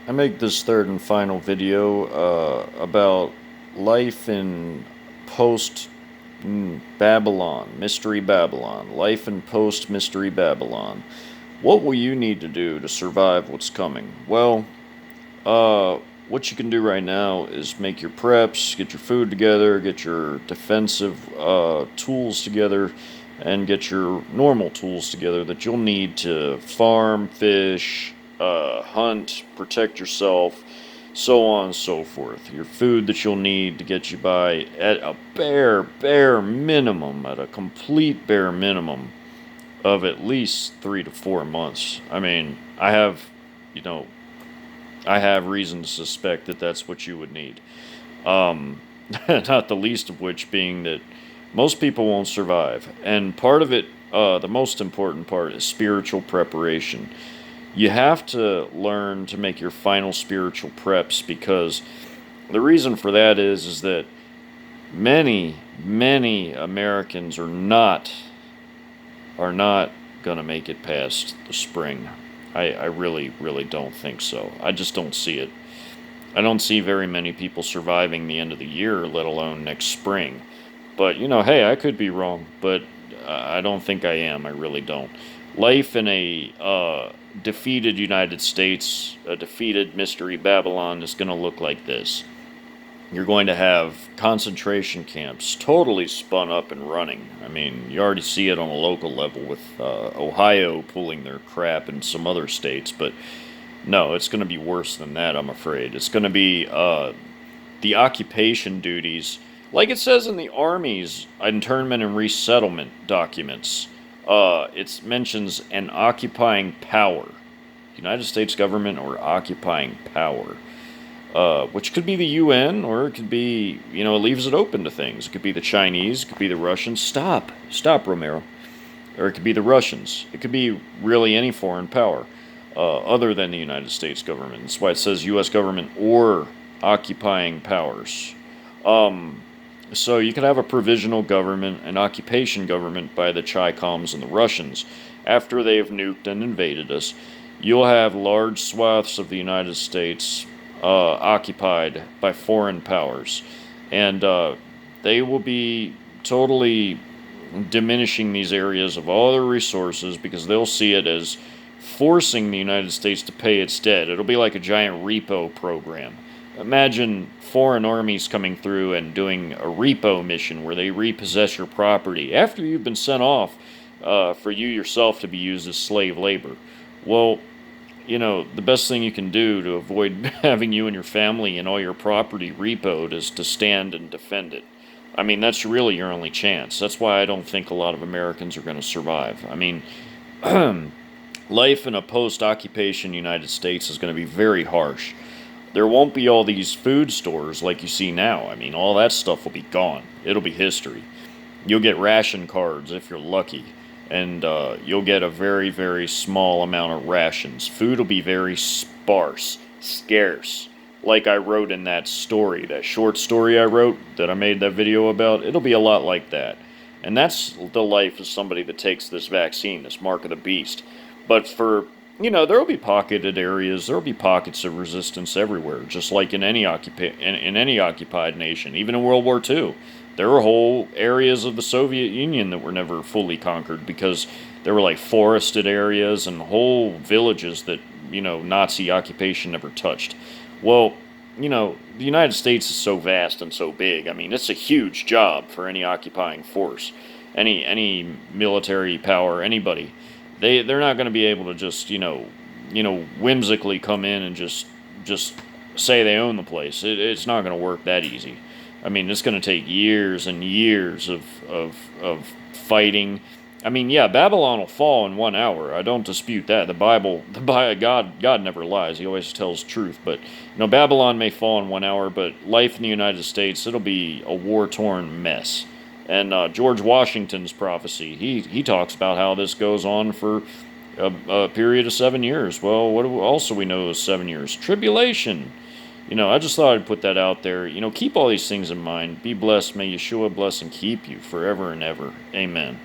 I make this third and final video about life in post Babylon, Mystery Babylon, life in post Mystery Babylon. What will you need to do to survive what's coming? Well, uh, what you can do right now is make your preps, get your food together, get your defensive tools together, and get your normal tools together that you'll need to farm, fish, hunt, protect yourself, so on and so forth. Your food that you'll need to get you by at a bare minimum, at a complete bare minimum of at least 3 to 4 months. I mean, you know, I have reason to suspect that that's what you would need. Um, Not the least of which being that most people won't survive. And part of it, the most important part, is spiritual preparation. You have to learn to make your final spiritual preps because the reason for that is that many Americans are not gonna make it past the spring. I really don't think so. I just don't see it. I don't see very many people surviving the end of the year, let alone next spring. But, hey, I could be wrong, but I don't think I am. I really don't. Life in a defeated United States, a defeated Mystery Babylon, is going to look like this. You're going to have concentration camps totally spun up and running. I mean, you already see it on a local level with Ohio pulling their crap and some other states, but no, it's going to be worse than that, I'm afraid. It's going to be the occupation duties, like it says in the Army's internment and resettlement documents. It mentions an occupying power, United States government or occupying power, which could be the UN or it could be, it leaves it open to things. It could be the Chinese, it could be the Russians. Stop, Romero. Or it could be the Russians. It could be really any foreign power other than the United States government. That's why it says U.S. government or occupying powers. So you could have a provisional government, an occupation government by the Chi-Coms and the Russians. After they've nuked and invaded us, you'll have large swaths of the United States occupied by foreign powers. And they will be totally diminishing these areas of all their resources because they'll see it as forcing the United States to pay its debt. It'll be like a giant repo program. Imagine foreign armies coming through and doing a repo mission where they repossess your property after you've been sent off for you yourself to be used as slave labor. Well, the best thing you can do to avoid having you and your family and all your property repoed is to stand and defend it. I mean, that's really your only chance. That's why I don't think a lot of Americans are going to survive. I mean, life in a post-occupation United States is going to be very harsh. There won't be all these food stores like you see now. I mean, all that stuff will be gone. It'll be history. You'll get ration cards if you're lucky, and you'll get a very small amount of rations. Food will be very scarce. Like I wrote in that story, that short story I wrote that I made that video about, it'll be a lot like that. And that's the life of somebody that takes this vaccine, this mark of the beast. But there will be pocketed areas, there will be pockets of resistance everywhere, just like in any occupied nation. Even in World War II, there were whole areas of the Soviet Union that were never fully conquered because there were like forested areas and whole villages that, Nazi occupation never touched. Well, the United States is so vast and so big. I mean, it's a huge job for any occupying force, any military power, anybody. They're not going to be able to just whimsically come in and just say they own the place. It's not going to work that easy. I mean, it's going to take years and years of fighting. I mean, yeah, Babylon will fall in 1 hour. I don't dispute that. God never lies. He always tells truth. But Babylon may fall in 1 hour, but life in the United States, it'll be a war-torn mess. And George Washington's prophecy, he talks about how this goes on for a period of 7 years. Well, what else do we know is 7 years? Tribulation. I just thought I'd put that out there. Keep all these things in mind. Be blessed. May Yeshua bless and keep you forever and ever. Amen.